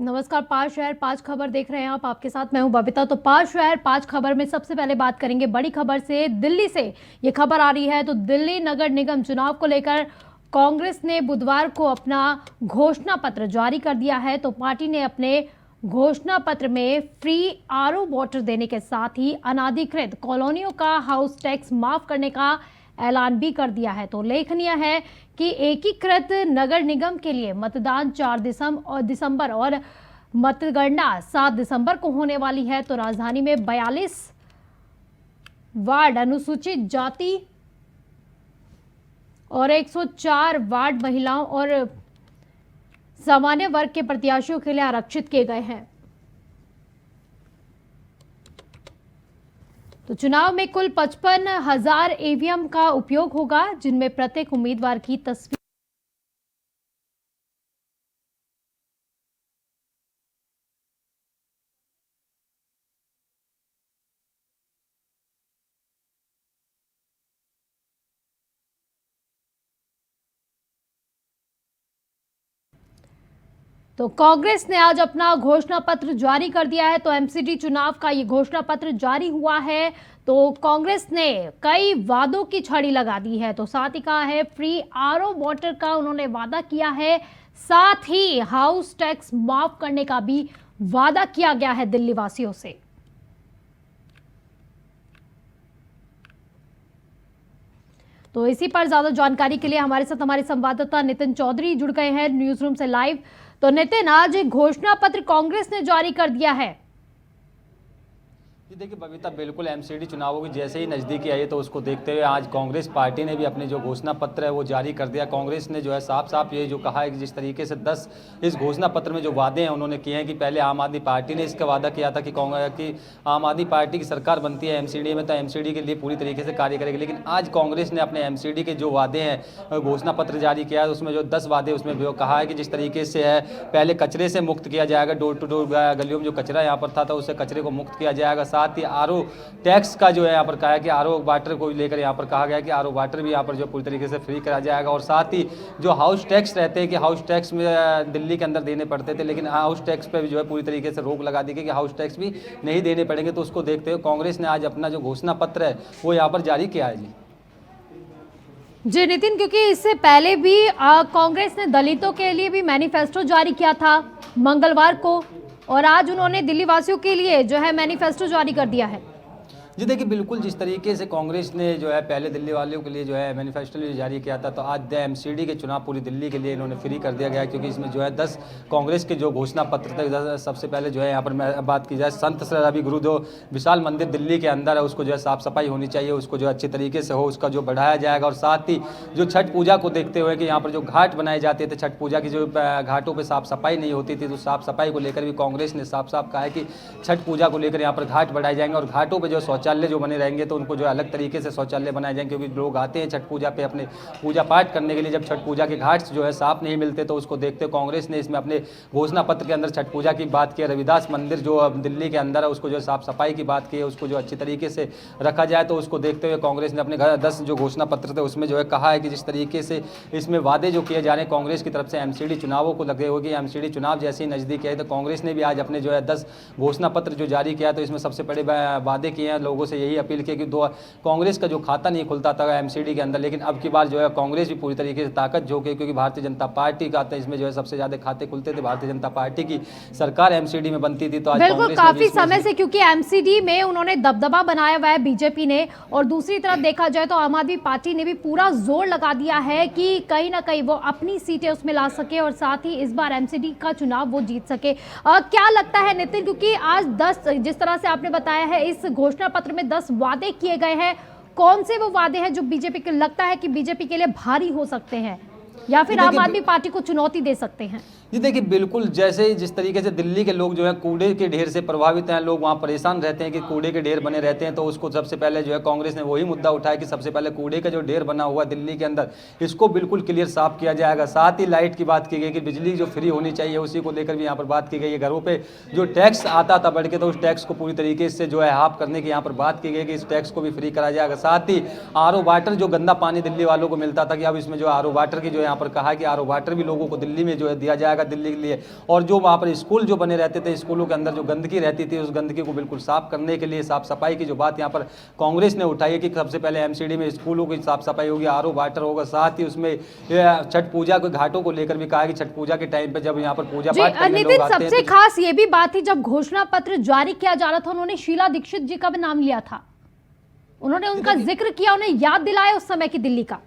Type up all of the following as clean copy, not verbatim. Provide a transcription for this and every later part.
नमस्कार। 5 शहर 5 खबर देख रहे हैं आप। आपके साथ मैं हूं बबीता। तो 5 शहर 5 खबर में सबसे पहले बात करेंगे बड़ी खबर से। दिल्ली से ये खबर आ रही है। तो दिल्ली नगर निगम चुनाव को लेकर कांग्रेस ने बुधवार को अपना घोषणा पत्र जारी कर दिया है। तो पार्टी ने अपने घोषणा पत्र में फ्री आरओ वाटर देने के साथ ही अनाधिकृत कॉलोनियों का हाउस टैक्स माफ करने का ऐलान भी कर दिया है। तो उल्लेखनीय है कि एकीकृत नगर निगम के लिए मतदान 4 दिसंबर और मतगणना 7 दिसंबर को होने वाली है। तो राजधानी में 42 वार्ड अनुसूचित जाति और 104 वार्ड महिलाओं और सामान्य वर्ग के प्रत्याशियों के लिए आरक्षित किए गए हैं। तो चुनाव में कुल 55,000 ईवीएम का उपयोग होगा, जिनमें प्रत्येक उम्मीदवार की तस्वीर तो कांग्रेस ने आज अपना घोषणा पत्र जारी कर दिया है। तो एमसीडी चुनाव का ये घोषणा पत्र जारी हुआ है। तो कांग्रेस ने कई वादों की छड़ी लगा दी है। तो साथ ही कहा है फ्री आरओ वाटर का उन्होंने वादा किया है, साथ ही हाउस टैक्स माफ करने का भी वादा किया गया है दिल्ली वासियों से। तो इसी पर ज्यादा जानकारी के लिए हमारे साथ हमारे संवाददाता नितिन चौधरी जुड़ गए हैं न्यूज रूम से लाइव। तो नितिन, आज एक घोषणा पत्र कांग्रेस ने जारी कर दिया है। जी देखिए बबीता, बिल्कुल एमसीडी चुनावों की जैसे ही नज़दीकी आई है तो उसको देखते हुए आज कांग्रेस पार्टी ने भी अपने जो घोषणा पत्र है वो जारी कर दिया। कांग्रेस ने जो है साफ साफ ये जो कहा है कि जिस तरीके से 10 इस घोषणा पत्र में जो वादे हैं उन्होंने किए हैं कि पहले आम आदमी पार्टी ने इसका वादा किया था कि आम आदमी पार्टी की सरकार बनती है एमसीडी में तो एमसीडी के लिए पूरी तरीके से कार्य करेगी। लेकिन आज कांग्रेस ने अपने एमसीडी के जो वादे हैं घोषणा पत्र जारी किया है, उसमें जो 10 वादे उसमें जो कहा है कि जिस तरीके से है पहले कचरे से मुक्त किया जाएगा, डोर टू डोर गलियों में जो कचरा यहाँ पर था उससे कचरे को मुक्त किया जाएगा। साथ ही आरओ टैक्स का जो है यहाँ पर कहा है कि आरओ वाटर को लेकर यहाँ पर कहा गया है कि आरओ वाटर भी यहाँ पर जो पूरी तरीके से फ्री करा जाएगा। और साथ ही जो हाउस टैक्स रहते हैं कि हाउस टैक्स में दिल्ली के अंदर देने पड़ते थे, लेकिन हाउस टैक्स पे भी जो है पूरी तरीके से रोक लगा दी गई कि हाउस टैक्स भी नहीं देने पड़ेंगे। तो उसको देखते हुए कांग्रेस ने आज अपना जो घोषणा पत्र है वो यहाँ पर जारी किया है। जी नितिन, क्योंकि इससे पहले भी कांग्रेस ने दलितों के लिए भी मैनिफेस्टो जारी किया था मंगलवार को, और आज उन्होंने दिल्ली वासियों के लिए जो है मैनिफेस्टो जारी कर दिया है। जी देखिए, बिल्कुल जिस तरीके से कांग्रेस ने जो है पहले दिल्ली वालों के लिए जो है मैनिफेस्टो जारी किया था, तो आज एमसीडी के चुनाव पूरी दिल्ली के लिए इन्होंने फ्री कर दिया गया, क्योंकि इसमें जो है 10 कांग्रेस के जो घोषणा पत्र थे। सबसे पहले जो है यहाँ पर बात की जाए संत रवि गुरु जो विशाल मंदिर दिल्ली के अंदर है उसको जो है साफ़ सफाई होनी चाहिए, उसको जो अच्छे तरीके से हो उसका जो बढ़ाया जाएगा। और साथ ही जो छठ पूजा को देखते हुए कि यहाँ पर जो घाट बनाए जाते थे छठ पूजा की, जो घाटों पर साफ़ सफाई नहीं होती थी, तो साफ़ सफाई को लेकर भी कांग्रेस ने साफ साफ कहा है कि छठ पूजा को लेकर यहाँ पर घाट बढ़ाए जाएंगे और घाटों पर जो शौचालय जो बने रहेंगे तो उनको जो अलग तरीके से शौचालय बनाए जाएंगे, क्योंकि लोग आते हैं छठ पूजा पे अपने पूजा पाठ करने के लिए। जब छठ पूजा के घाट जो है साफ नहीं मिलते तो उसको देखते कांग्रेस ने इसमें अपने घोषणा पत्र के अंदर छठ पूजा की बात की। रविदास मंदिर जो दिल्ली के अंदर है उसको जो साफ सफाई की बात की है, उसको जो अच्छी तरीके से रखा जाए। तो उसको देखते हुए कांग्रेस ने अपने 10 जो घोषणा पत्र थे उसमें जो है कहा है कि जिस तरीके से इसमें वादे जो किए जा रहे हैं कांग्रेस की तरफ से एमसीडी चुनावों को लगे होगी, एमसीडी चुनाव जैसे ही नजदीक आए तो कांग्रेस ने भी आज अपने जो है 10 घोषणा पत्र जो जारी किया, तो इसमें सबसे बड़े वादे किए हैं। लोगों से यही अपील की कि कांग्रेस का जो खाता नहीं खुलता था एमसीडी के अंदर, लेकिन अब की बार जो है कांग्रेस भी पूरी तरीके से ताकत झोंके, क्योंकि भारतीय जनता पार्टी का इसमें जो है सबसे ज्यादा खाते खुलते थे, भारतीय जनता पार्टी की सरकार एमसीडी में बनती थी। तो आज बिल्कुल काफी समय से, क्योंकि एमसीडी में उन्होंने दबदबा बनाया हुआ है बीजेपी ने, और दूसरी तरफ देखा जाए तो आम आदमी पार्टी ने भी पूरा जोर लगा दिया है कि कहीं ना कहीं वो अपनी सीटें उसमें ला सके और साथ ही इस बार एमसीडी का चुनाव वो जीत सके। क्या लगता है नितिन, क्योंकि आज 10 जिस तरह से आपने बताया है इस घोषणा पत्र में 10 वादे किए गए हैं, कौन से वो वादे हैं जो बीजेपी को लगता है कि बीजेपी के लिए भारी हो सकते हैं या फिर आम आदमी पार्टी को चुनौती दे सकते हैं? जी देखिए, बिल्कुल जैसे जिस तरीके से दिल्ली के लोग जो है कूड़े के ढेर से प्रभावित हैं, लोग वहाँ परेशान रहते हैं कि कूड़े के ढेर बने रहते हैं, तो उसको सबसे पहले जो है कांग्रेस ने वही मुद्दा उठाया कि सबसे पहले कूड़े का जो ढेर बना हुआ दिल्ली के अंदर इसको बिल्कुल क्लियर साफ किया जाएगा। साथ ही लाइट की बात की गई कि बिजली जो फ्री होनी चाहिए उसी को लेकर भी यहाँ पर बात की गई है। घरों पर जो टैक्स आता था बढ़ के, तो उस टैक्स को पूरी तरीके से जो है हाफ करने की यहाँ पर बात की गई कि इस टैक्स को भी फ्री करा जाएगा। साथ ही आरओ वाटर जो गंदा पानी दिल्ली वालों को मिलता था कि अब इसमें जो आरओ वाटर की जो यहाँ पर कहा है कि आरओ वाटर भी लोगों को दिल्ली में जो है दिया जाएगा। जाएगा दिल्ली के लिए। और जो वहाँ पर स्कूल जो बने रहते थे, स्कूलों के अंदर जो गंदगी रहती थी, उस गंदगी को बिल्कुल साफ करने के लिए, साफ सफाई की जो बात यहाँ पर कांग्रेस ने उठाई है कि सबसे पहले एमसीडी में स्कूलों की साफ सफाई होगी, आरओ वाटर होगा, साथ ही उसमें छठ पूजा के घाटों को लेकर भी कहा है कि छठ पूजा के टाइम पे जब यहाँ पर पूजा पाठ करने लोग नितिन, आते हैं सबसे खास ये भी बात थी, जब घोषणा पत्र जारी किया जा रहा था उन्होंने शीला दीक्षित जी का भी नाम लिया था, उन्होंने उनका जिक्र किया, उन्हें याद दिलाया उस समय की दिल्ली का।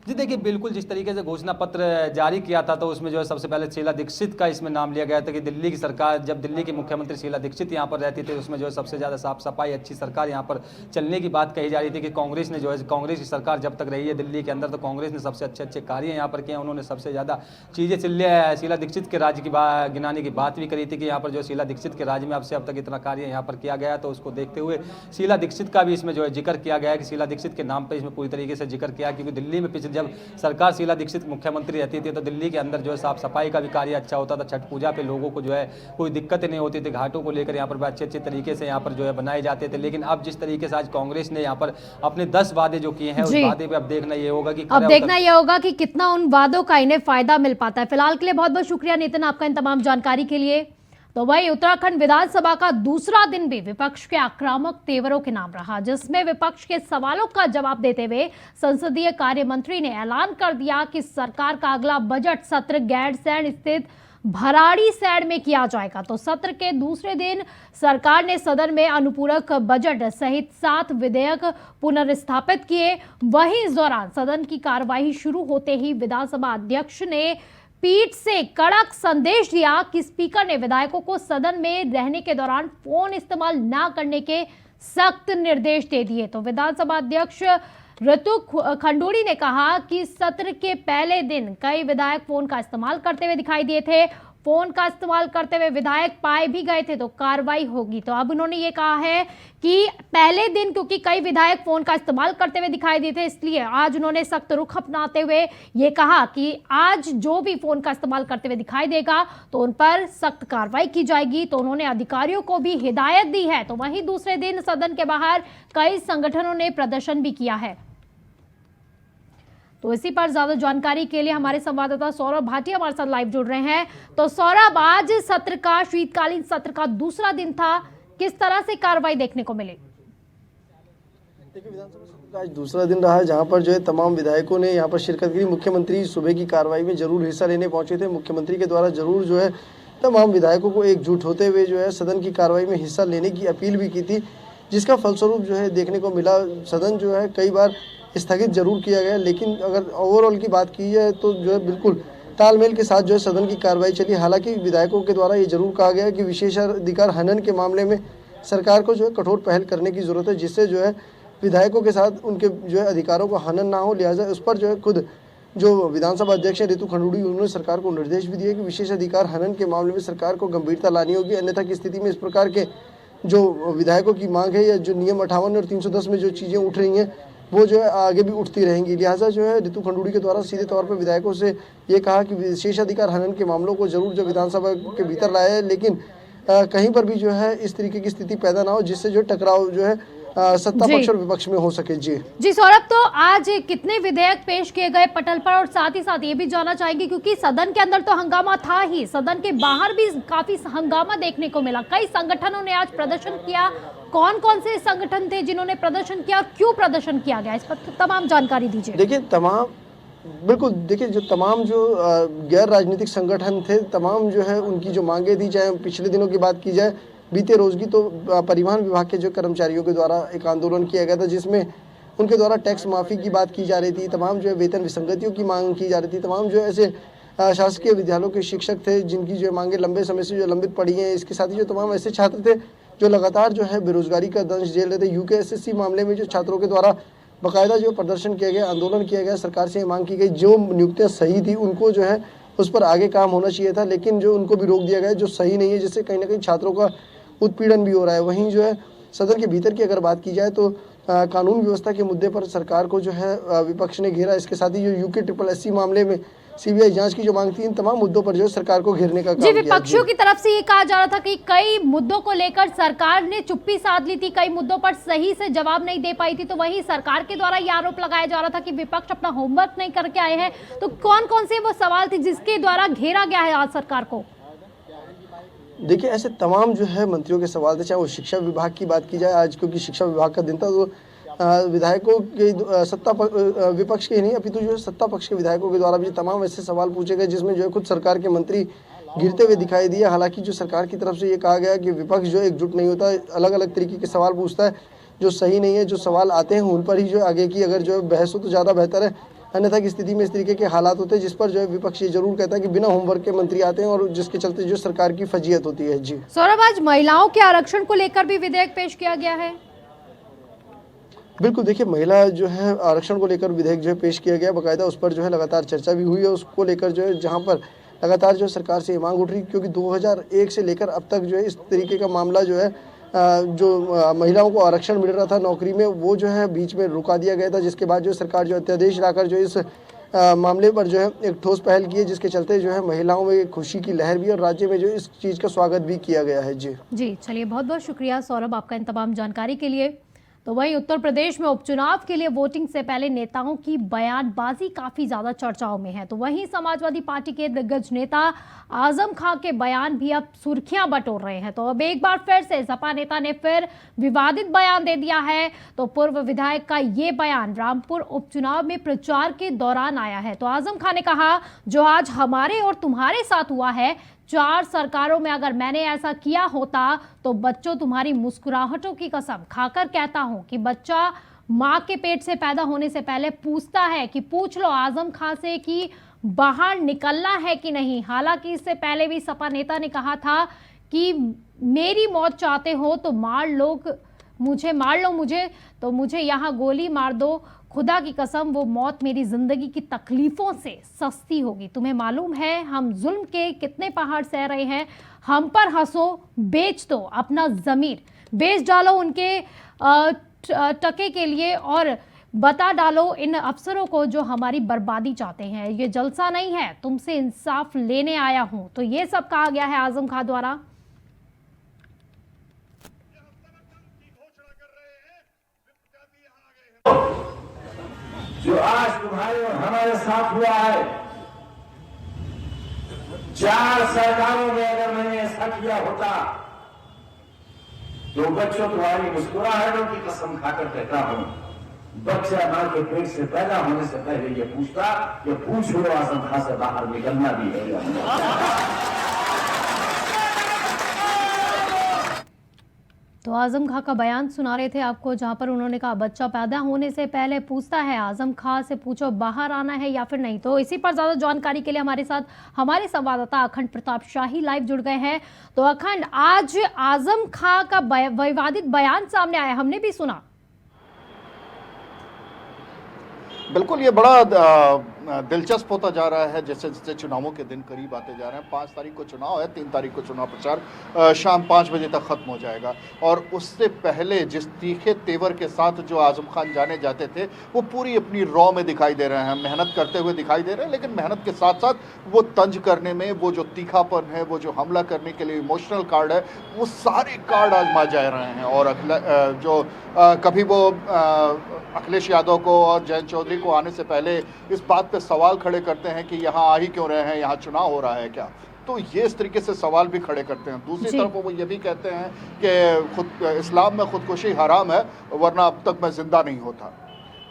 जी देखिए, बिल्कुल जिस तरीके से घोषणा पत्र जारी किया था तो उसमें जो है सबसे पहले शीला दीक्षित का इसमें नाम लिया गया था कि दिल्ली की सरकार, जब दिल्ली की मुख्यमंत्री शीला दीक्षित यहाँ पर रहती थी, उसमें जो है सबसे ज़्यादा साफ सफाई, अच्छी सरकार यहाँ पर चलने की बात कही जा रही थी कि कांग्रेस ने जो है, कांग्रेस की सरकार जब तक रही है दिल्ली के अंदर तो कांग्रेस ने सबसे अच्छे अच्छे कार्य यहाँ पर किए, उन्होंने सबसे ज़्यादा चीज़ें शीला दीक्षित के राज्य की गिनाने की बात भी करी थी कि यहाँ पर जो शीला दीक्षित के राज्य में अब तक इतना कार्य यहाँ पर किया गया, तो उसको देखते हुए शीला दीक्षित का भी इसमें जो है जिक्र किया गया है कि शीला दीक्षित के नाम पर इसमें पूरी तरीके से जिक्र किया, क्योंकि दिल्ली में पिछले जब सरकार शीला दीक्षित मुख्यमंत्री रहती थी तो दिल्ली के अंदर जो है साफ सफाई का भी कार्य अच्छा होता था, छठ पूजा पे लोगों को जो है कोई दिक्कत नहीं होती थी, घाटों को लेकर यहाँ पर अच्छे अच्छे तरीके से यहाँ पर जो है बनाए जाते थे। लेकिन अब जिस तरीके से आज कांग्रेस ने यहाँ पर अपने 10 वादे जो किए हैं, उस वादे पे अब देखना ये होगा कि कितना उन वादों का इन्हें फायदा मिल पाता है। फिलहाल के लिए बहुत बहुत शुक्रिया नितिन आपका इन तमाम जानकारी के लिए। तो वही उत्तराखंड विधानसभा का दूसरा दिन भी विपक्ष के आक्रामक तेवरों के नाम रहा, जिसमें विपक्ष के सवालों का जवाब देते हुए संसदीय कार्य मंत्री ने ऐलान कर दिया कि सरकार का अगला बजट सत्र गैरसैंण स्थित भराड़ीसैंण में किया जाएगा। तो सत्र के दूसरे दिन सरकार ने सदन में अनुपूरक बजट सहित 7 विधेयक पुनर्स्थापित किए। वहीं इस दौरान सदन की कार्यवाही शुरू होते ही विधानसभा अध्यक्ष ने पीठ से कड़क संदेश दिया कि स्पीकर ने विधायकों को सदन में रहने के दौरान फोन इस्तेमाल न करने के सख्त निर्देश दे दिए। तो विधानसभा अध्यक्ष ऋतु खंडूड़ी ने कहा कि सत्र के पहले दिन कई विधायक फोन का इस्तेमाल करते हुए दिखाई दिए थे, फोन का इस्तेमाल करते हुए विधायक पाए भी गए थे तो कार्रवाई होगी। तो अब उन्होंने ये कहा है कि पहले दिन क्योंकि कई विधायक फोन का इस्तेमाल करते हुए दिखाई दिए थे, इसलिए आज उन्होंने सख्त रुख अपनाते हुए ये कहा कि आज जो भी फोन का इस्तेमाल करते हुए दिखाई देगा तो उन पर सख्त कार्रवाई की जाएगी। तो उन्होंने अधिकारियों को भी हिदायत दी है। तो वहीं दूसरे दिन सदन के बाहर कई संगठनों ने प्रदर्शन भी किया है। तो इसी पर ज्यादा जानकारी के लिए हमारे संवाददाता सौरभ भाटिया हमारे साथ लाइव जुड़ रहे हैं। तो सौरभ, आज सत्र का, शीतकालीन सत्र का दूसरा दिन था, किस तरह से कार्रवाई देखने को मिली? देखिए, विधानसभा सत्र का आज दूसरा दिन रहा है, जहां पर जो है तमाम विधायकों ने यहां पर शिरकत की। मुख्यमंत्री सुबह की कार्रवाई में जरूर हिस्सा लेने पहुंचे थे। मुख्यमंत्री के द्वारा जरूर जो है तमाम विधायकों को एकजुट होते हुए जो है सदन की कार्रवाई में हिस्सा लेने की अपील भी की थी, जिसका फलस्वरूप जो है देखने को मिला। सदन जो है कई बार स्थगित जरूर किया गया, लेकिन अगर ओवरऑल की बात की जाए तो जो है बिल्कुल तालमेल के साथ जो है सदन की कार्रवाई चली। हालांकि विधायकों के द्वारा ये जरूर कहा गया कि विशेषाधिकार हनन के मामले में सरकार को जो है कठोर पहल करने की जरूरत है, जिससे जो है विधायकों के साथ उनके जो है अधिकारों को हनन ना हो। लिहाजा उस पर जो है खुद जो विधानसभा अध्यक्ष ऋतु खंडूड़ी, उन्होंने सरकार को निर्देश भी दिए कि विशेषाधिकार हनन के मामले में सरकार को गंभीरता लानी होगी, अन्यथा की स्थिति में इस प्रकार के जो विधायकों की मांग है या जो नियम 58 और 310 में जो चीज़ें उठ रही हैं वो जो है आगे भी उठती रहेंगी। लिहाजा जो है ऋतु खंडूड़ी के द्वारा सीधे तौर पर विधायकों से ये कहा कि विशेषाधिकार हनन के मामलों को जरूर जो विधानसभा के भीतर लाया है, लेकिन कहीं पर भी जो है इस तरीके की स्थिति पैदा ना हो जिससे जो टकराव जो है सत्ता पक्ष और विपक्ष में हो सके। जी सौरभ, तो आज कितने विधेयक पेश किए गए पटल पर, और साथ ही साथ ये भी जानना चाहेंगे क्योंकि सदन के अंदर तो हंगामा था ही, सदन के बाहर भी काफी हंगामा देखने को मिला। कई संगठनों ने आज प्रदर्शन किया। कौन कौन से संगठन थे जिन्होंने प्रदर्शन किया और क्यों प्रदर्शन किया गया, इस पर तमाम जानकारी दीजिए। देखिए, जो तमाम जो गैर राजनीतिक संगठन थे, तमाम जो है उनकी जो मांगे थी, चाहे पिछले दिनों की बात की जाए, बीते रोज की, तो परिवहन विभाग के जो कर्मचारियों के द्वारा एक आंदोलन किया गया था, जिसमें उनके द्वारा टैक्स माफ़ी की बात की जा रही थी, तमाम जो है वेतन विसंगतियों की मांग की जा रही थी, तमाम जो ऐसे शासकीय विद्यालयों के शिक्षक थे जिनकी जो मांगे लंबे समय से जो लंबित पड़ी हैं। इसके साथ ही जो तमाम ऐसे छात्र थे जो लगातार जो है बेरोजगारी का दंश झेल रहे थे। यूकेएसएससी मामले में जो छात्रों के द्वारा बाकायदा जो प्रदर्शन किया गया, आंदोलन किया गया, सरकार से मांग की गई जो नियुक्तियाँ सही थी उनको जो है उस पर आगे काम होना चाहिए था, लेकिन जो उनको भी रोक दिया गया जो सही नहीं है, जिससे कहीं ना कहीं छात्रों का उत्पीड़न भी हो रहा है। वहीं जो है सदन के भीतर की अगर बात की जाए तो कानून व्यवस्था के मुद्दे पर सरकार को जो है विपक्ष ने घेरा। इसके साथ ही जो यूके SSS मामले में सीबीआई जांच की जो मांग थी, इन तमाम मुद्दों पर जो है सरकार को घेरने का काम जी, किया। विपक्षियों की तरफ से ये कहा जा रहा था कि कई मुद्दों को लेकर सरकार ने चुप्पी साध ली थी, कई मुद्दों पर सही से जवाब नहीं दे पाई थी, तो वहीं सरकार के द्वारा ये आरोप लगाया जा रहा था कि विपक्ष अपना होमवर्क नहीं करके आए हैं। तो कौन कौन से वो सवाल थे जिसके द्वारा घेरा गया है आज सरकार को? देखिए, ऐसे तमाम जो है मंत्रियों के सवाल थे, चाहे वो शिक्षा विभाग की बात की जाए आज, क्योंकि शिक्षा विभाग का दिन था, तो विधायकों के विपक्ष के ही नहीं अपितु जो है सत्ता पक्ष के विधायकों के द्वारा भी तमाम ऐसे सवाल पूछे गए जिसमें जो है खुद सरकार के मंत्री गिरते हुए दिखाई दिए। हालांकि जो सरकार की तरफ से ये कहा गया कि विपक्ष जो एकजुट नहीं होता, अलग अलग तरीके के सवाल पूछता है जो सही नहीं है, जो सवाल आते हैं उन पर ही जो आगे की अगर जो है बहस हो तो ज़्यादा बेहतर है, अन्यथा की स्थिति में इस तरीके के हालात होते हैं जिस पर जो है विपक्ष ये जरूर कहता है कि बिना होमवर्क के मंत्री आते हैं और जिसके चलते जो सरकार की फजीयत होती है। जी सौरभ, आज महिलाओं के आरक्षण को लेकर भी विधेयक पेश किया गया है। बिल्कुल, देखिए महिला जो है आरक्षण को लेकर विधेयक जो है पेश किया गया, बाकायदा उस पर जो है लगातार चर्चा भी हुई है। उसको लेकर जो है जहां पर लगातार जो सरकार से ये मांग उठ रही, क्योंकि 2001 से लेकर अब तक जो है इस तरीके का मामला जो है जो महिलाओं को आरक्षण मिल रहा था नौकरी में, वो जो है बीच में रुका दिया गया था, जिसके बाद जो सरकार जो अध्यादेश लाकर जो इस मामले पर जो है एक ठोस पहल की है, जिसके चलते जो है महिलाओं में खुशी की लहर भी और राज्य में जो इस चीज़ का स्वागत भी किया गया है। जी चलिए, बहुत बहुत शुक्रिया सौरभ आपका इन तमाम जानकारी के लिए। तो वहीं उत्तर प्रदेश में उपचुनाव के लिए वोटिंग से पहले नेताओं की बयानबाजी काफी ज्यादा चर्चाओं में है। तो वहीं समाजवादी पार्टी के दिग्गज नेता आजम खां के बयान भी अब सुर्खियां बटोर रहे हैं। तो अब एक बार फिर से सपा नेता ने फिर विवादित बयान दे दिया है। तो पूर्व विधायक का ये बयान रामपुर उपचुनाव में प्रचार के दौरान आया है। तो आजम खां ने कहा, जो आज हमारे और तुम्हारे साथ हुआ है, 4 सरकारों में अगर मैंने ऐसा किया होता तो बच्चों तुम्हारी मुस्कुराहटों की कसम खाकर कहता हूं कि बच्चा मां के पेट से पैदा होने से पहले पूछता है कि पूछ लो आजम खां से कि बाहर निकलना है कि नहीं। हालांकि इससे पहले भी सपा नेता ने कहा था कि मेरी मौत चाहते हो तो मार लो मुझे, तो मुझे यहाँ गोली मार दो, खुदा की कसम वो मौत मेरी जिंदगी की तकलीफों से सस्ती होगी। तुम्हें मालूम है हम जुल्म के कितने पहाड़ सह रहे हैं, हम पर हंसो, बेच दो अपना ज़मीर, बेच डालो उनके टके के लिए और बता डालो इन अफसरों को जो हमारी बर्बादी चाहते हैं। ये जलसा नहीं है, तुमसे इंसाफ लेने आया हूं। तो ये सब कहा गया है आजम खां द्वारा। जो आज तुम्हारे और हमारे साथ हुआ है, 4 सरकारों में अगर मैंने ऐसा किया होता तो बच्चों तुम्हारी मुस्कुराहटों की कसम खाकर कहता हूं, बच्चा मां के पेट से पैदा होने से पहले ये पूछता कि पूछ लो आजम खां से बाहर निकलना भी है या नहीं। तो आजम खां का बयान सुना रहे थे आपको, जहां पर उन्होंने कहा बच्चा पैदा होने से पहले पूछता है आजम खां से पूछो बाहर आना है या फिर नहीं। तो इसी पर ज़्यादा जानकारी के लिए हमारे साथ हमारे संवाददाता अखंड प्रताप शाही लाइव जुड़ गए हैं। तो अखंड, आज आजम खां का विवादित बयान सामने आया, हमने भी सुना। बिल्कुल, ये बड़ा दिलचस्प होता जा रहा है जैसे जैसे चुनावों के दिन करीब आते जा रहे हैं। 5 तारीख को चुनाव है, 3 तारीख को चुनाव प्रचार शाम 5 बजे तक ख़त्म हो जाएगा। और उससे पहले जिस तीखे तेवर के साथ जो आजम खान जाने जाते थे, वो पूरी अपनी रॉ में दिखाई दे रहे हैं, मेहनत करते हुए दिखाई दे रहे हैं। लेकिन मेहनत के साथ साथ वो तंज करने में, वो जो तीखापन है, वो जो हमला करने के लिए इमोशनल कार्ड है, वो सारे कार्ड आजमा जा रहे हैं। और कभी वो अखिलेश यादव को और जयंत चौधरी को आने से पहले इस बात पे सवाल खड़े करते हैं कि यहाँ आ ही क्यों रहे हैं, यहाँ चुनाव हो रहा है क्या। तो ये इस तरीके से सवाल भी खड़े करते हैं। दूसरी तरफ वो ये भी कहते हैं कि इस्लाम में खुदकुशी हराम है, वरना अब तक मैं जिंदा नहीं होता।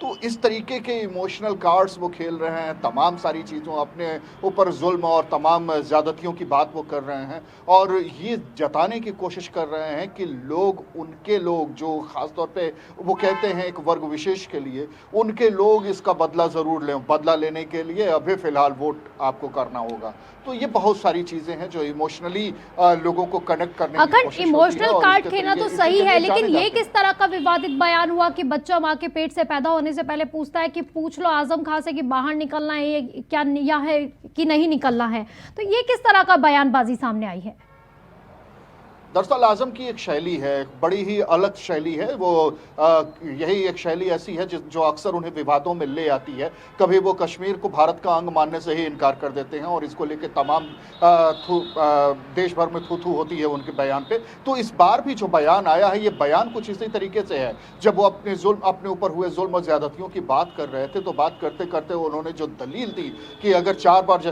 तो इस तरीके के इमोशनल कार्ड्स वो खेल रहे हैं, तमाम सारी चीज़ों अपने ऊपर जुल्म और तमाम ज़्यादतियों की बात वो कर रहे हैं। और ये जताने की कोशिश कर रहे हैं कि उनके लोग जो ख़ास तौर पे वो कहते हैं एक वर्ग विशेष के लिए, उनके लोग इसका बदला ज़रूर लें। बदला लेने के लिए अभी फ़िलहाल वोट आपको करना होगा। तो ये बहुत सारी चीज़ें हैं जो इमोशनली लोगों को कनेक्ट करने की कोशिश होती है। इमोशनल कार्ड खेलना तो सही है, लेकिन ये किस तरह का विवादित बयान हुआ कि बच्चा माँ के पेट से पैदा होने से पहले पूछता है कि पूछ लो आजम खां से कि बाहर निकलना है क्या या है कि नहीं निकलना है। तो ये किस तरह का बयानबाजी सामने आई है? दरअसल आजम की एक शैली है, बड़ी ही अलग शैली है वो। यही एक शैली ऐसी है जो अक्सर उन्हें विवादों में ले आती है। कभी वो कश्मीर को भारत का अंग मानने से ही इनकार कर देते हैं और इसको लेकर तमाम देश भर में थू होती है उनके बयान पे। तो इस बार भी जो बयान आया है, ये बयान कुछ इसी तरीके से है। जब वो अपने ऊपर हुए जुल्म और ज्यादतियों की बात कर रहे थे, तो बात करते करते उन्होंने जो दलील दी कि अगर 4 बार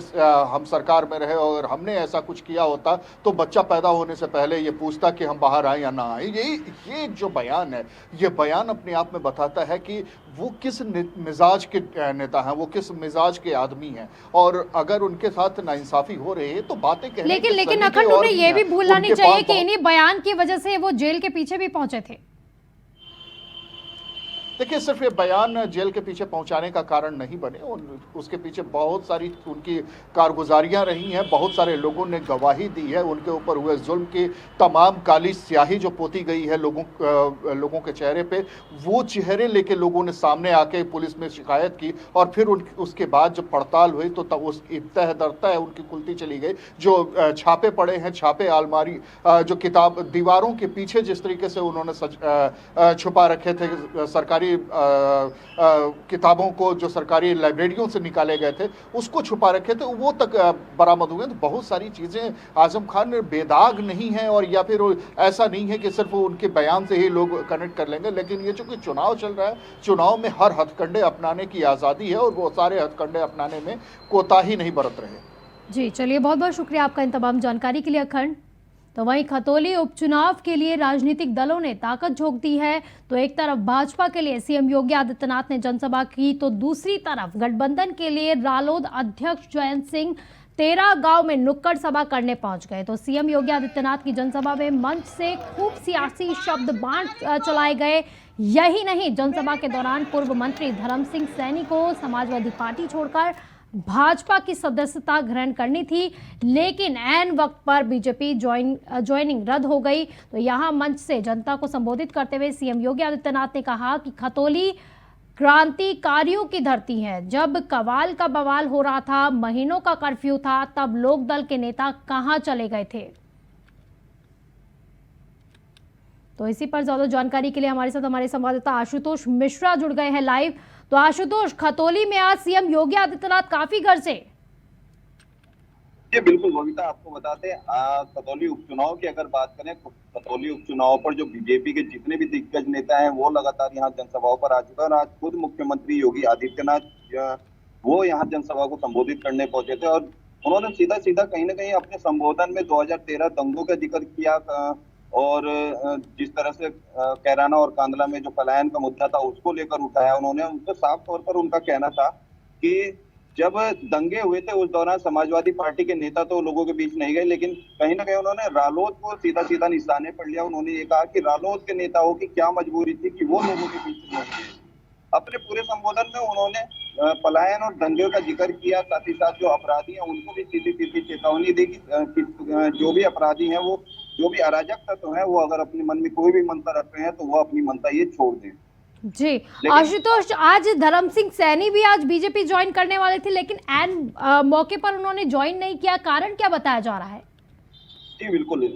हम सरकार में रहे और हमने ऐसा कुछ किया होता तो बच्चा पैदा होने से पहले ये पूछता कि हम बाहर आए या ना आए। ये जो बयान है, ये बयान अपने आप में बताता है कि वो किस मिजाज के नेता हैं, वो किस मिजाज के आदमी हैं। और अगर उनके साथ नाइंसाफी हो रही है तो बातें कहने लेकिन अखंड, उन्हें ये भी भूलना नहीं चाहिए कि इन्हीं बयान की वजह से वो जेल के पीछे भी पहुंचे थे। देखिए, सिर्फ ये बयान जेल के पीछे पहुंचाने का कारण नहीं बने, उसके पीछे बहुत सारी उनकी कारगुजारियां रही हैं। बहुत सारे लोगों ने गवाही दी है, उनके ऊपर हुए जुल्म की तमाम काली स्याही जो पोती गई है लोगों के चेहरे पे, वो चेहरे लेके लोगों ने सामने आके पुलिस में शिकायत की। और फिर उसके बाद जब पड़ताल हुई तो तब उस तह दर उनकी कुल्ती चली गई। जो छापे पड़े हैं, छापे अलमारी, जो किताब दीवारों के पीछे जिस तरीके से उन्होंने छुपा रखे थे सरकारी किताबों को, जो सरकारी लाइब्रेरियों से निकाले गए थे उसको छुपा रखे थे, वो तक बरामद हुए। तो बहुत सारी चीज़ें आजम खान बेदाग नहीं है, और या फिर ऐसा नहीं है कि सिर्फ उनके बयान से ही लोग कनेक्ट कर लेंगे। लेकिन ये चूंकि चुनाव चल रहा है, चुनाव में हर हथकंडे अपनाने की आज़ादी है और वो सारे हथकंडे अपनाने में कोताही नहीं बरत रहे। जी चलिए, बहुत बहुत शुक्रिया आपका इन तमाम जानकारी के लिए अखंड। तो वहीं खतौली उपचुनाव के लिए राजनीतिक दलों ने ताकत झोंक दी है। तो एक तरफ भाजपा के लिए सीएम योगी आदित्यनाथ ने जनसभा की, तो दूसरी तरफ गठबंधन के लिए रालोद अध्यक्ष जयंत सिंह 13 गांव में नुक्कड़ सभा करने पहुंच गए। तो सीएम योगी आदित्यनाथ की जनसभा में मंच से खूब सियासी शब्द बांट चलाए गए। यही नहीं, जनसभा के दौरान पूर्व मंत्री धर्म सिंह सैनी को समाजवादी पार्टी छोड़कर भाजपा की सदस्यता ग्रहण करनी थी, लेकिन ऐन वक्त पर बीजेपी ज्वाइनिंग रद्द हो गई। तो यहां मंच से जनता को संबोधित करते हुए सीएम योगी आदित्यनाथ ने कहा कि खतौली क्रांतिकारियों की धरती है। जब कवाल का बवाल हो रहा था, महीनों का कर्फ्यू था, तब लोकदल के नेता कहां चले गए थे। तो इसी पर ज्यादा जानकारी के लिए हमारे साथ हमारे संवाददाता आशुतोष मिश्रा जुड़ गए हैं लाइव। तो आशुतोष, खतौली में आज सीएम योगी आदित्यनाथ काफी गरजे। जी बिल्कुल बबीता, आपको बताते हैं खतौली उपचुनाव की अगर बात करें, खतौली उपचुनाव पर जो बीजेपी के जितने भी दिग्गज नेता हैं वो लगातार यहाँ जनसभाओं पर आ चुका है। आज खुद मुख्यमंत्री योगी आदित्यनाथ वो यहाँ जनसभा को संबोधित करने पहुंचे थे और उन्होंने सीधा सीधा कहीं ना कहीं अपने संबोधन में 2013 दंगों का जिक्र किया और जिस तरह से कैराना और कांदला में जो पलायन का मुद्दा था उसको लेकर उठाया उन्होंने। उनको साफ तौर पर उनका कहना था कि जब दंगे हुए थे उस दौरान समाजवादी पार्टी के नेता तो लोगों के बीच नहीं गए, लेकिन कहीं ना कहीं उन्होंने रालोद को सीधा सीधा निशाने पर लिया। उन्होंने ये कहा कि रालोद के नेताओं की क्या मजबूरी थी कि वो लोगों के बीच नहीं गए। अपने पूरे संबोधन में उन्होंने पलायन और दंगे का जिक्र किया, साथ ही साथ जो अपराधी हैं उनको भी सीधी सीधी चेतावनी दी कि जो भी अपराधी हैं, वो जो भी अराजक तत्व हैं, वो अगर अपने मन में कोई भी मनता रख रहे हैं तो वो अपनी मनता ये छोड़ दें। जी आशुतोष, आज धर्म सिंह सैनी भी आज बीजेपी ज्वाइन करने वाले थे, लेकिन एन मौके पर उन्होंने ज्वाइन नहीं किया। कारण क्या बताया जा रहा है? जी बिल्कुल,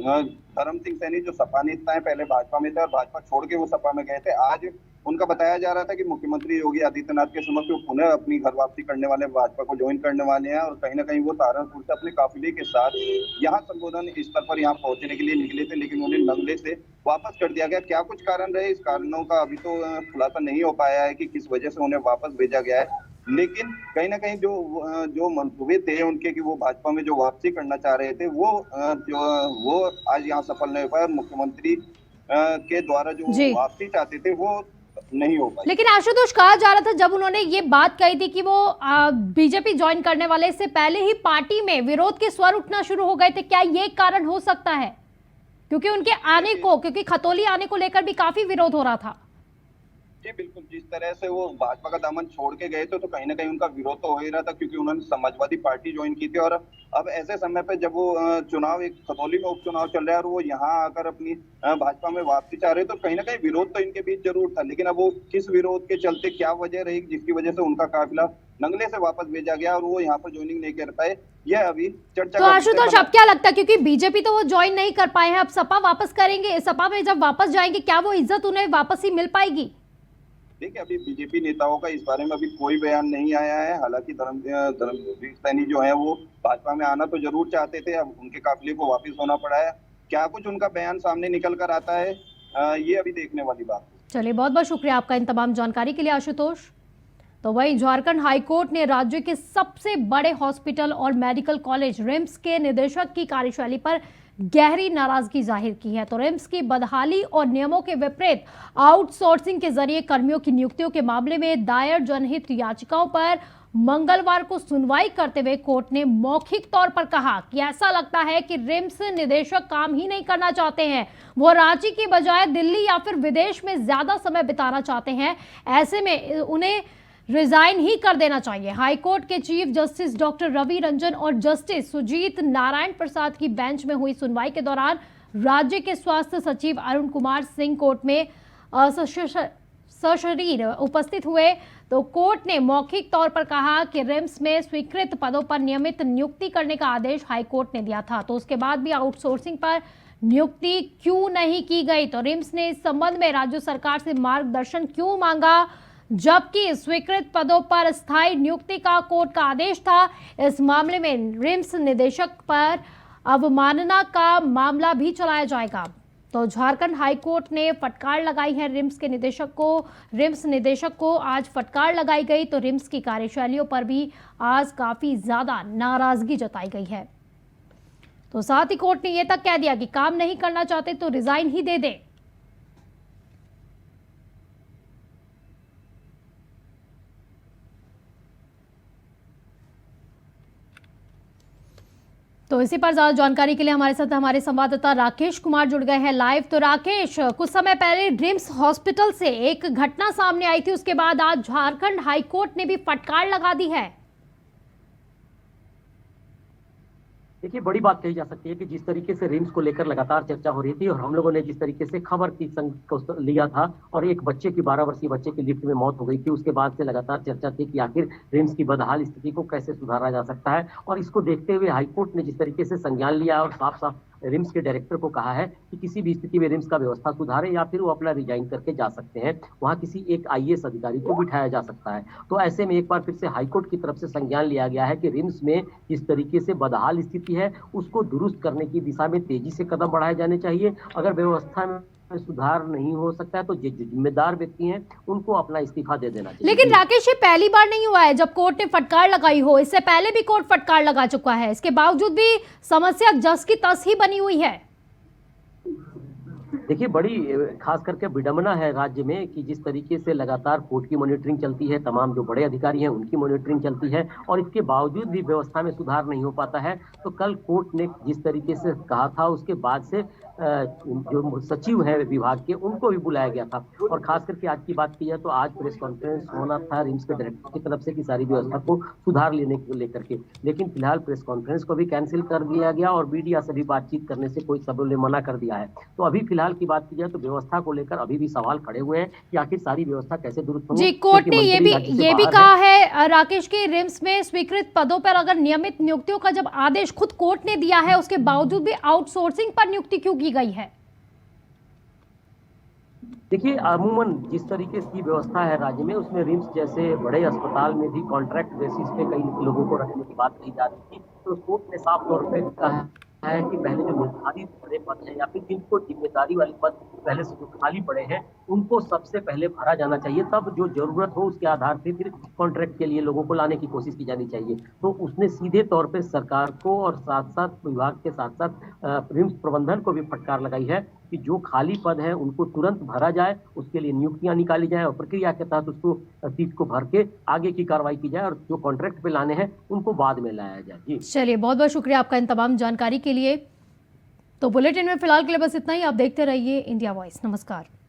धर्म सिंह सैनी जो सपा नेता है, पहले भाजपा में थे और भाजपा छोड़ के वो सपा में गए थे। आज उनका बताया जा रहा था कि मुख्यमंत्री योगी आदित्यनाथ के समक्ष वो पुनः अपनी घर वापसी करने वाले, भाजपा को ज्वाइन करने वाले हैं और कहीं ना कहीं वो सहारनपुर से अपने काफिले के साथ यहाँ संबोधन स्थल पर यहाँ पहुंचने के लिए निकले थे, लेकिन उन्हें नंगले से वापस कर दिया गया। क्या कुछ कारण रहे, इस कारणों का अभी तो खुलासा नहीं हो पाया है कि किस वजह से उन्हें वापस भेजा गया है, लेकिन कहीं ना कहीं जो मंसूबे थे उनके कि वो भाजपा में जो वापसी करना चाह रहे थे वो आज यहाँ सफल नहीं हो पाया। मुख्यमंत्री के द्वारा जो वापसी चाहते थे वो नहीं हो पाई। लेकिन आशुतोष, कहा जा रहा था जब उन्होंने ये बात कही थी कि वो बीजेपी ज्वाइन करने वाले से पहले ही पार्टी में विरोध के स्वर उठना शुरू हो गए थे, क्या ये कारण हो सकता है? क्योंकि उनके आने को, क्योंकि खतौली आने को लेकर भी काफी विरोध हो रहा था। जी बिल्कुल, जिस तरह से वो भाजपा का दामन छोड़ के गए थे तो कहीं न कहीं उनका विरोध तो हो ही रहा था, क्योंकि उन्होंने समाजवादी पार्टी ज्वाइन की थी। और अब ऐसे समय पे जब वो चुनाव, एक खतौली में उपचुनाव चल रहा है और वो यहाँ आकर अपनी भाजपा में वापसी चाह रहे हैं, तो कहीं न कहीं विरोध तो इनके बीच ज़रूर था। लेकिन अब वो किस विरोध के चलते क्या वजह रही जिसकी वजह से उनका काफ़िला नंगले से वापस भेजा गया और वो यहाँ पर ज्वाइनिंग नहीं कर पाए, यह अभी चर्चा तो का विषय आशुतोष, बना। अब क्या लगता है, क्योंकि बीजेपी तो वो ज्वाइन नहीं कर पाए हैं, अब सपा वापस करेंगे, सपा में जब वापस जाएंगे क्या वो इज्जत उन्हें वापस ही मिल पाएगी? देखिए, अभी बीजेपी नेताओं का इस बारे में अभी कोई बयान नहीं आया है। हालांकि धर्मवीर सैनी जो है वो भाजपा में आना तो जरूर चाहते थे, अब उनके काफिले को वापस होना पड़ा है। क्या कुछ उनका बयान सामने निकल कर आता है, ये अभी देखने वाली बात है। चलिए, बहुत बहुत शुक्रिया आपका इन तमाम जानकारी के लिए आशुतोष। तो वहीं झारखंड हाईकोर्ट ने राज्य के सबसे बड़े हॉस्पिटल और मेडिकल कॉलेज रिम्स के निदेशक की कार्यशैली पर गहरी नाराजगी जाहिर की है। तो रिम्स की बदहाली और नियमों के विपरीत आउटसोर्सिंग के जरिए कर्मियों की नियुक्तियों के मामले में दायर जनहित याचिकाओं पर मंगलवार को सुनवाई करते हुए कोर्ट ने मौखिक तौर पर कहा कि ऐसा लगता है कि रिम्स निदेशक काम ही नहीं करना चाहते हैं, वो रांची की बजाय दिल्ली या फिर विदेश में ज्यादा समय बिताना चाहते हैं। ऐसे में उन्हें रिजाइन ही कर देना चाहिए। हाईकोर्ट के chief justice doctor Ravi Ranjan और जस्टिस सुजीत नारायण प्रसाद की बेंच में हुई सुनवाई के दौरान राज्य के स्वास्थ्य सचिव अरुण कुमार सिंह कोर्ट में सशरीर उपस्थित हुए। तो कोर्ट ने मौखिक तौर पर कहा कि रिम्स में स्वीकृत पदों पर नियमित नियुक्ति करने का आदेश हाईकोर्ट ने दिया था, तो उसके बाद भी आउटसोर्सिंग पर नियुक्ति क्यों नहीं की गई। तो रिम्स ने इस संबंध में राज्य सरकार से मार्गदर्शन क्यों मांगा, जबकि स्वीकृत पदों पर स्थायी नियुक्ति का कोर्ट का आदेश था। इस मामले में रिम्स निदेशक पर अवमानना का मामला भी चलाया जाएगा। तो झारखंड हाईकोर्ट ने फटकार लगाई है रिम्स निदेशक को आज फटकार लगाई गई। तो रिम्स की कार्यशैलियों पर भी आज काफी ज्यादा नाराजगी जताई गई है। तो साथ ही कोर्ट ने यह तक कह दिया कि काम नहीं करना चाहते तो रिजाइन ही दे दे। तो इसी पर ज्यादा जानकारी के लिए हमारे साथ हमारे संवाददाता राकेश कुमार जुड़ गए हैं लाइव। तो राकेश, कुछ समय पहले रिम्स हॉस्पिटल से एक घटना सामने आई थी, उसके बाद आज झारखंड हाईकोर्ट ने भी फटकार लगा दी है। देखिए, बड़ी बात कही जा सकती है कि जिस तरीके से रिम्स को लेकर लगातार चर्चा हो रही थी और हम लोगों ने जिस तरीके से खबर की संग को लिया था और एक बच्चे की 12 वर्षीय बच्चे की लिफ्ट में मौत हो गई थी, उसके बाद से लगातार चर्चा थी कि आखिर रिम्स की बदहाल स्थिति को कैसे सुधारा जा सकता है। और इसको देखते हुए हाईकोर्ट ने जिस तरीके से संज्ञान लिया और साफ साफ रिम्स के डायरेक्टर को कहा है कि किसी भी स्थिति में रिम्स का व्यवस्था सुधारे या फिर वो अपना रिजाइन करके जा सकते हैं, वहां किसी एक IAS अधिकारी को बिठाया जा सकता है। तो ऐसे में एक बार फिर से हाईकोर्ट की तरफ से संज्ञान लिया गया है कि रिम्स में जिस तरीके से बदहाल स्थिति है उसको दुरुस्त करने की दिशा में तेजी से कदम बढ़ाए जाने चाहिए। अगर व्यवस्था में सुधार नहीं हो सकता है तो जो जिम्मेदार व्यक्ति हैं उनको अपना इस्तीफा दे देना चाहिए। लेकिन राकेश, ये पहली बार नहीं हुआ है जब कोर्ट ने फटकार लगाई हो, इससे पहले भी कोर्ट फटकार लगा चुका है, इसके बावजूद भी समस्या जस की तस ही बनी हुई है। देखिए, बड़ी खास करके विडंबना है राज्य में कि जिस तरीके से लगातार कोर्ट की मॉनिटरिंग चलती है, तमाम जो बड़े अधिकारी हैं उनकी मॉनिटरिंग चलती है और इसके बावजूद भी व्यवस्था में सुधार नहीं हो पाता है। तो कल कोर्ट ने जिस तरीके से कहा था उसके बाद से जो सचिव है विभाग के उनको भी बुलाया गया था। और खास करके आज की बात की जाए तो आज प्रेस कॉन्फ्रेंस होना था रिम्स के डायरेक्टर की तरफ से कि सारी व्यवस्था को सुधार लेने को लेकर के, लेकिन फिलहाल प्रेस कॉन्फ्रेंस को भी कैंसिल कर दिया गया और मीडिया से भी बातचीत करने से कोई सबों ने मना कर दिया है। तो अभी फिलहाल की बात की जाए तो व्यवस्था को लेकर अभी भी सवाल खड़े हुए हैं कि आखिर सारी व्यवस्था कैसे दुरुस्त होगी। जी, कोर्ट ने ये भी कहा है राकेश के रिम्स में स्वीकृत पदों पर अगर नियमित नियुक्तियों का जब आदेश खुद कोर्ट ने दिया है, उसके बावजूद भी आउटसोर्सिंग पर नियुक्ति क्यों की गई है? देखिए, अमूमन जिस तरीके की व्यवस्था है राज्य में उसमें रिम्स जैसे बड़े अस्पताल में भी कॉन्ट्रैक्ट बेसिस पे कई लोगों को रखने की बात कही जा रही थी। तो कोर्ट ने साफ तौर पे कहा है कि पहले जो निर्धारित बड़े पद हैं या फिर जिनको जिम्मेदारी वाले पद पहले से जो खाली पड़े हैं उनको सबसे पहले भरा जाना चाहिए, तब जो जरूरत हो उसके आधार पे फिर कॉन्ट्रैक्ट के लिए लोगों को लाने की कोशिश की जानी चाहिए। तो उसने सीधे तौर पे सरकार को और साथ साथ विभाग के साथ साथ रिम्स प्रबंधन को भी फटकार लगाई है कि जो खाली पद है उनको तुरंत भरा जाए, उसके लिए नियुक्तियां निकाली जाए और प्रक्रिया के तहत उसको सीट को भर के आगे की कार्रवाई की जाए और जो कॉन्ट्रैक्ट पे लाने हैं उनको बाद में लाया जाए। जी चलिए, बहुत बहुत शुक्रिया आपका इन तमाम जानकारी के लिए। तो बुलेटिन में फिलहाल के लिए बस इतना ही। आप देखते रहिए इंडिया वॉइस। नमस्कार।